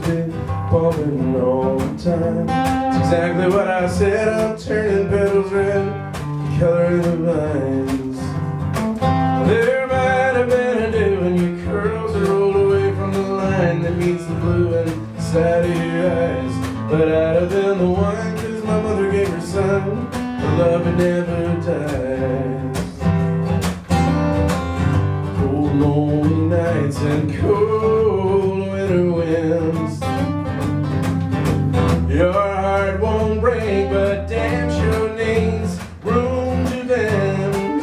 be bumping all the time. It's exactly what I said, I'm turning petals red, color in the vines. There might have been a day when your curls are rolled away from the line that meets the blue inside of your eyes. But I'd have been the one, cause my mother gave her son the love that never dies. Cold lonely nights and cold winter winds, your heart won't break, but damn sure needs room to bend.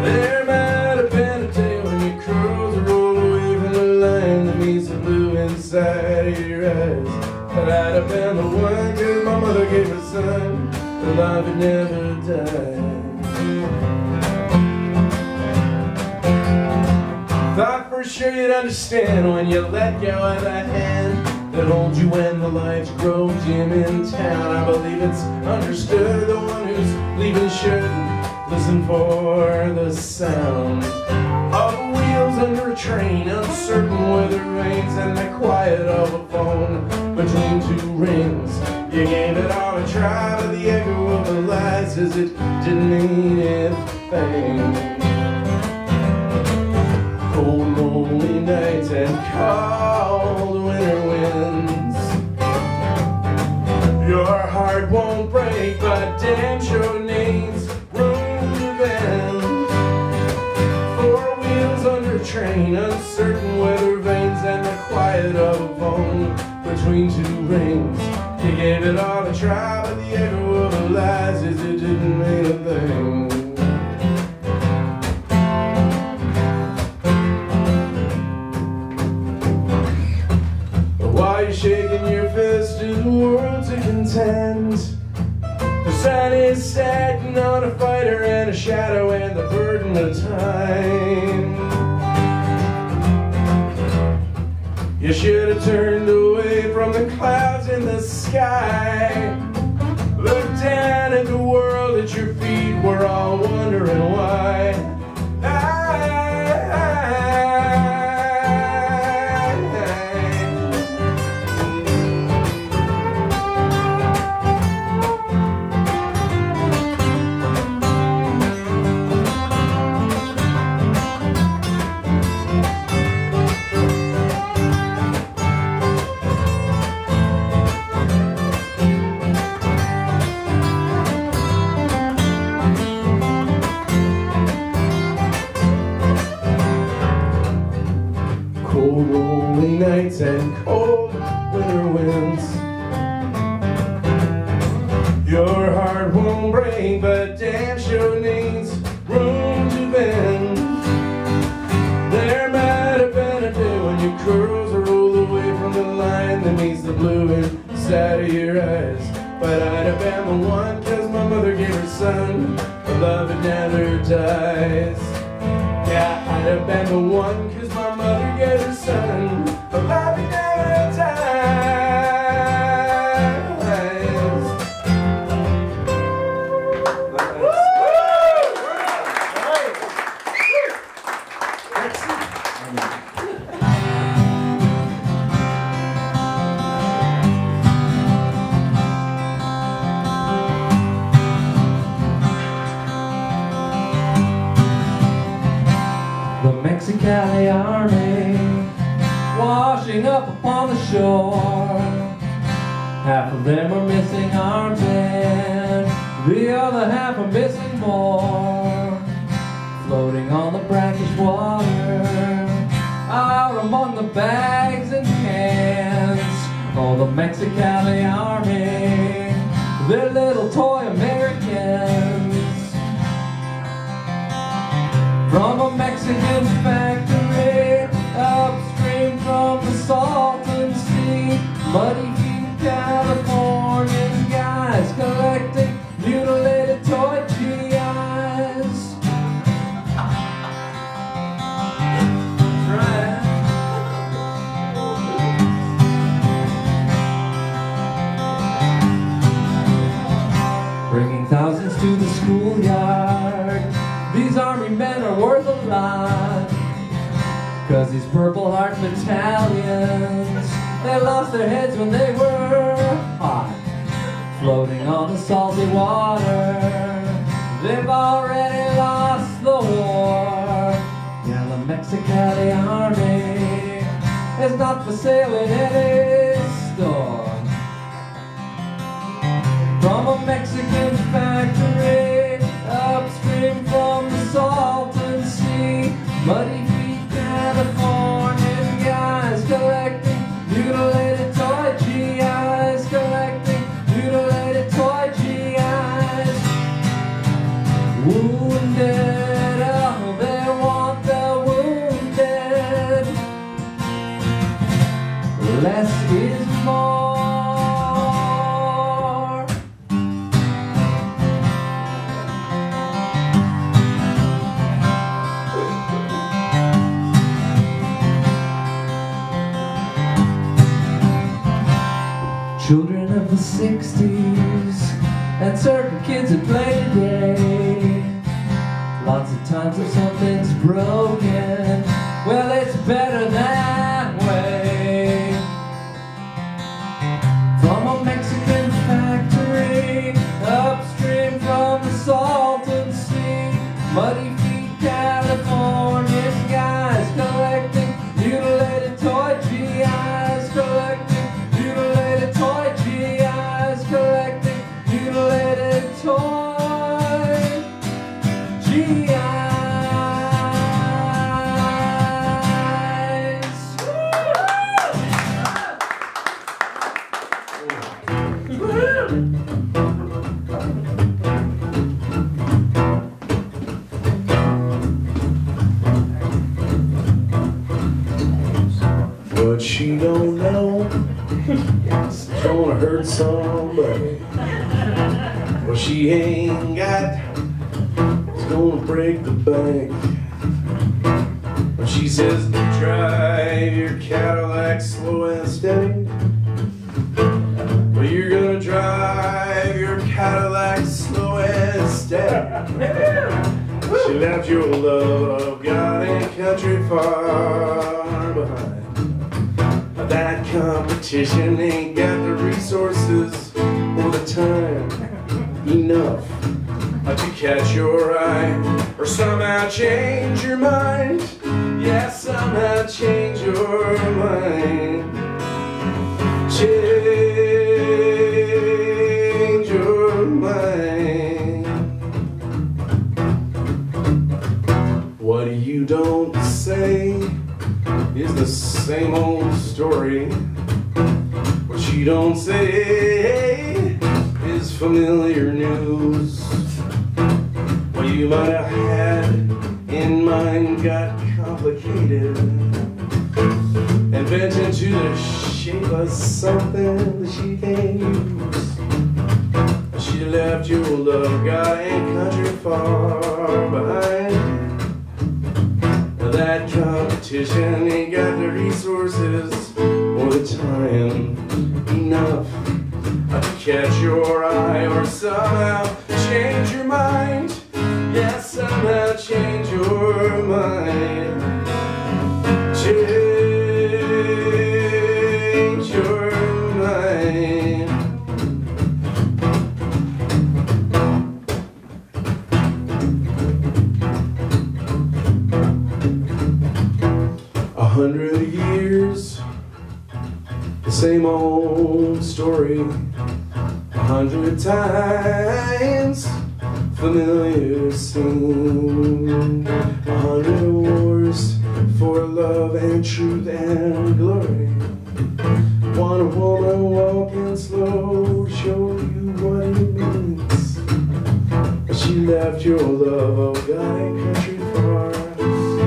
There might have been a day when your curls rolled away from the line that meets the blue inside of your eyes. But I'd have been the one, cause my mother gave her son the love that never died. Thought for sure you'd understand when you let go of the hand that holds you when the lights grow dim in town. I believe it's understood the one who's leaving should listen for the sound of wheels under a train, uncertain weather vanes, and the quiet of a phone between two rings. You gave it all a try, but the echo of the lies says it didn't mean anything. Cold lonely nights and cold winter winds, your heart won't break, but damn sure needs room to bend. Four wheels under a train, uncertain weather vanes, and the quiet of a phone between two rings. You gave it all a try, but the echo of the lies is it didn't mean a thing. While you're shaking your fist to the world to contend, the sun is setting on a fighter and a shadow and the burden of time. You should have turned away from the clouds in the sky. Look down at the world at your feet, we're all wondering why. Cold lonely nights and cold winter winds, your heart won't break, but damn sure needs room to bend. There might have been a day when your curls are rolled away from the line that meets the blue inside of your eyes. But I'd have been the one, cause my mother gave her son a love that never dies. Yeah, I'd have been the one, cause my mother gave her son a love that never dies. The Mexicali Army washing up upon the shore. Half of them are missing arms and the other half are missing more. Floating on the brackish water, out among the bags and cans. Oh, the Mexicali Army, they're little toy Americans. From a Mexican factory, upstream from the Salton Sea, muddy feet Californian guys collecting mutilated toy GIs. That's right. Bringing thousands to the schoolyard. These army men are worth a lot, 'cause these Purple Heart battalions, they they lost their heads when they were hot, floating on the salty water. They've already lost the war. Yeah, the Mexicali Army is not for sale in any store. From a Mexican factory, upstream from the Salton Sea, muddy feet Californian guys collecting mutilated toy GIs, collecting mutilated toy GIs. Wounded, oh, they want the wounded. Less is more. Children of the 60s and certain kids that play today. Lots of times if something's broken, well, it's better that way. From a Mexican factory, upstream from the Salton Sea, muddy feet Californian guys collecting mutilated toy GIs, collecting mutilated toy GIs, collecting mutilated toy GIs. What she don't know, it's gonna hurt somebody. What she ain't got, it's gonna break the bank. When she says to drive your Cadillac slow and steady, well, you're gonna drive your Cadillac slow and steady. She left your love of God and country far behind. That competition ain't got the resources or the time enough to catch your eye or somehow change your mind. Yeah, somehow change your mind. Change your mind. What you don't say is the same old story. What you don't say is familiar news. What you might have had in mind got complicated and bent into the shape of something that she can't use. She left your love, God, and country far behind. That competition ain't got the resources or the time enough to catch your eye or somehow change your mind. Yeah, somehow change your mind. Change your mind. $100 years, the same old story. 100 times, familiar scene. 100 wars for love and truth and glory. One woman walking slow to show you what it means. She left your love, oh God, and country far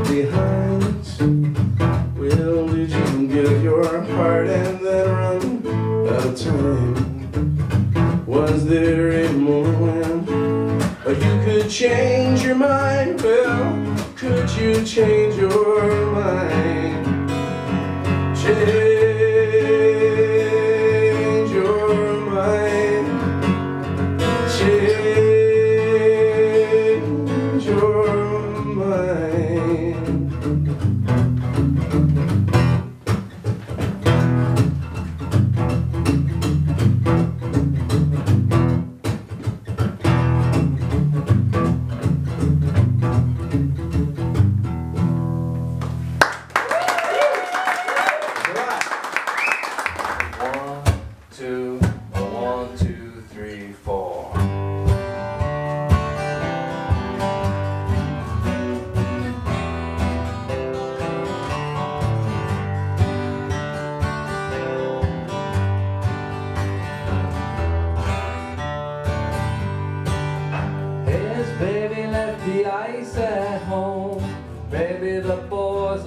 behind. Well, did you give your heart and then run out of time? Was there a moment you could change your mind? Well, could you change your mind? Change your mind. Change your mind.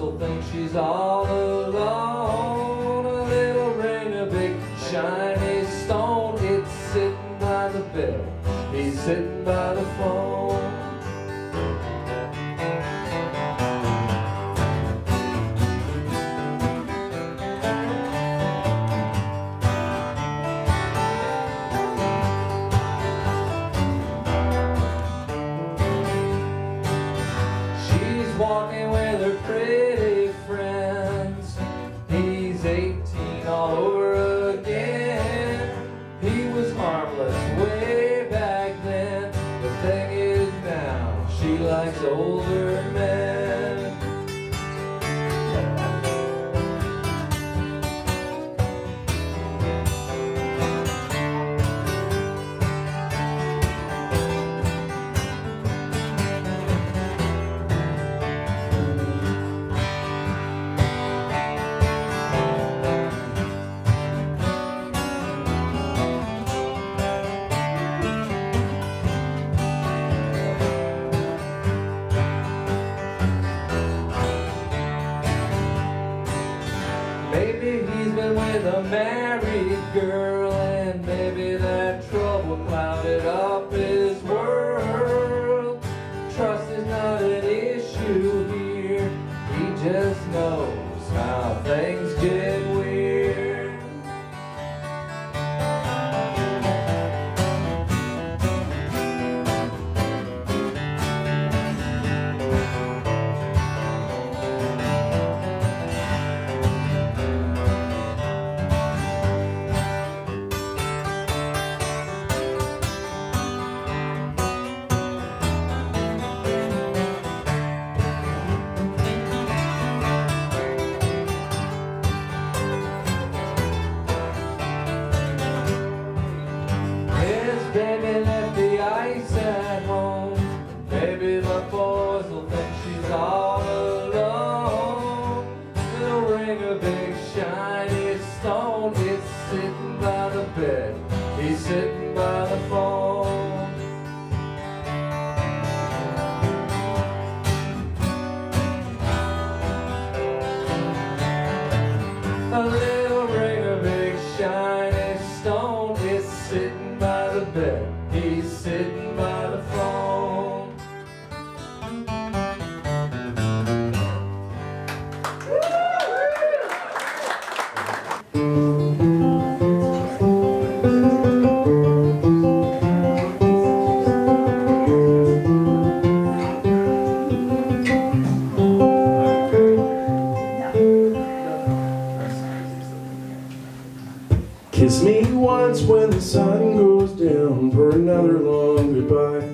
will think she's all alone. A little ring, a big shiny stone. It's sitting by the bed, he's sitting by the phone. Walking with her pretty friends. He's 18 all over again. He was harmless way back then. The thing is now she likes older men. Maybe he's been with a married girl, and maybe that trouble clouded up his world. Trust is not an issue here, he just knows how things get weird. Baby left the ice at home. Maybe the boys will think she's all alone. Little ring, a big shiny stone. It's sitting by the bed, he's sitting by the phone. A little ring, a big shiny stone. It's sitting by the bed, he's sitting by the phone. Kiss me once when the sun goes down for another long goodbye.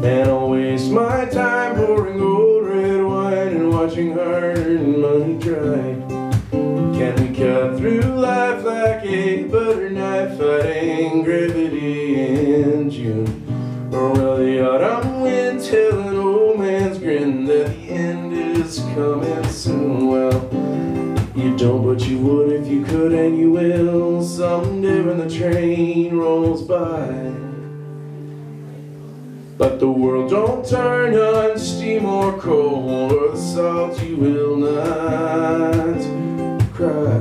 And I'll waste my time pouring old red wine and watching hard-earned money dry. Can we cut through life like a butter knife, fighting gravity in June? Or will the autumn wind tell an old man's grin that the end is coming soon? Well, you don't, but you would if you could, and you will someday when the train rolls by. But the world don't turn on steam or coal or the salt, you will not cry.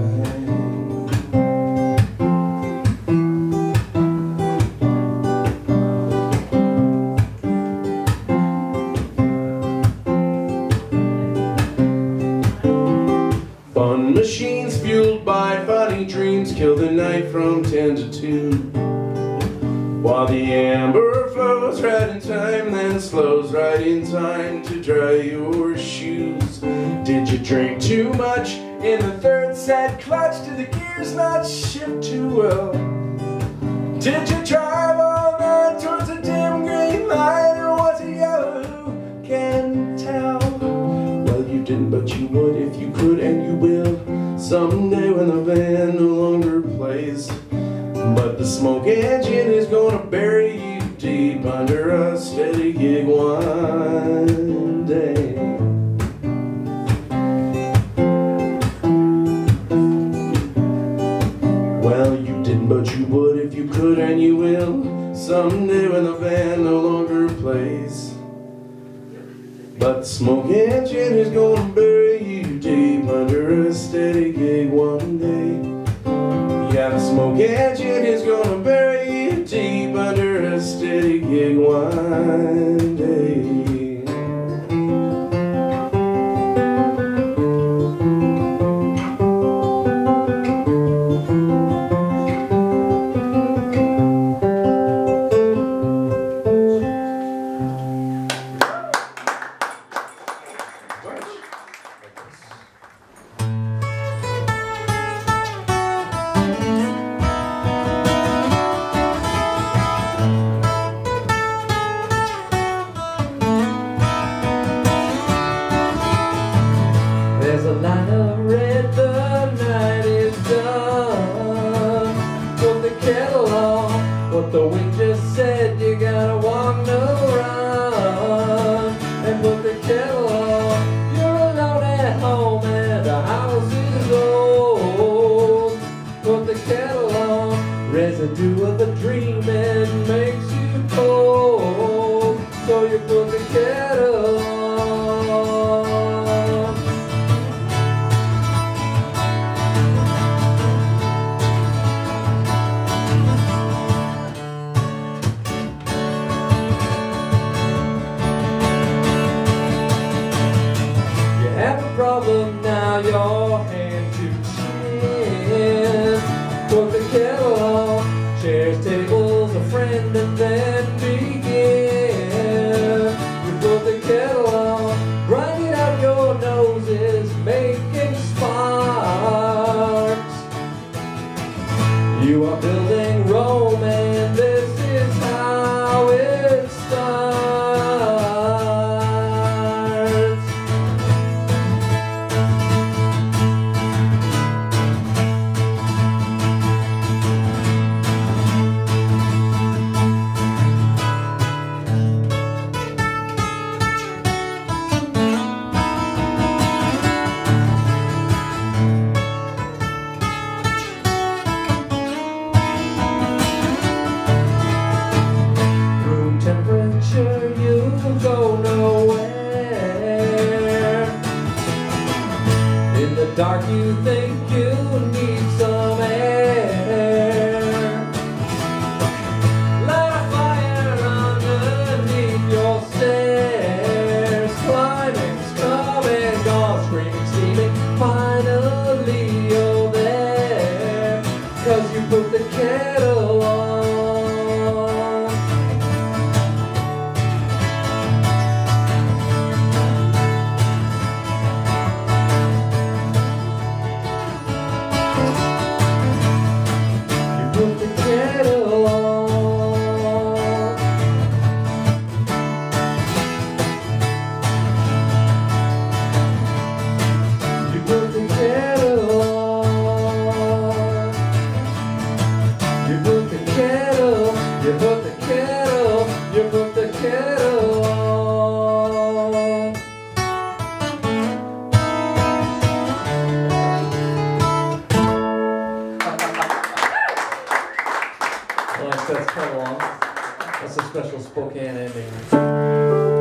Fun machines fueled by funny dreams kill the night from 10 to 2. While the amber flows right in time, then slows right in time to dry your shoes. Did you drink too much in the third set clutch? Did the gears not shift too well? Did you drive all night towards a dim green light, or was it yellow? Who can tell? Well, you didn't, but you would if you could, and you will someday when the band no longer plays. But the smoke engine is gonna bury you deep under a steady gig one day. Well, you didn't, but you would if you could, and you will someday when the band no longer plays. But the smoke engine is gonna bury you deep under a steady gig one day. Yeah, the smoke engine is gonna bury you deep under a steady gig one day. There's a line of red, the night is done. Put the kettle on, what the wind just said, you gotta walk no run. And put the kettle on, you're alone at home and the house is old. Put the kettle on, residue of a dream and makes you cold. So you put the kettle on. Problem now, your hand to chin. Put the kettle on, chairs, tables, a friend, and then begin. You put the kettle on, grinding out your noses, making sparks. You are building Rome, and this is how it starts. Go nowhere. In the dark you think you need some air. Light a fire underneath your stairs. Climbing's coming, gone, screaming, steaming. Finally you're there, 'cause you put the kettle on. Put the kettle on. You put the kettle on. You put the kettle, you put the kettle, you put the kettle on. That's Kettle On. That's a special Spokane ending.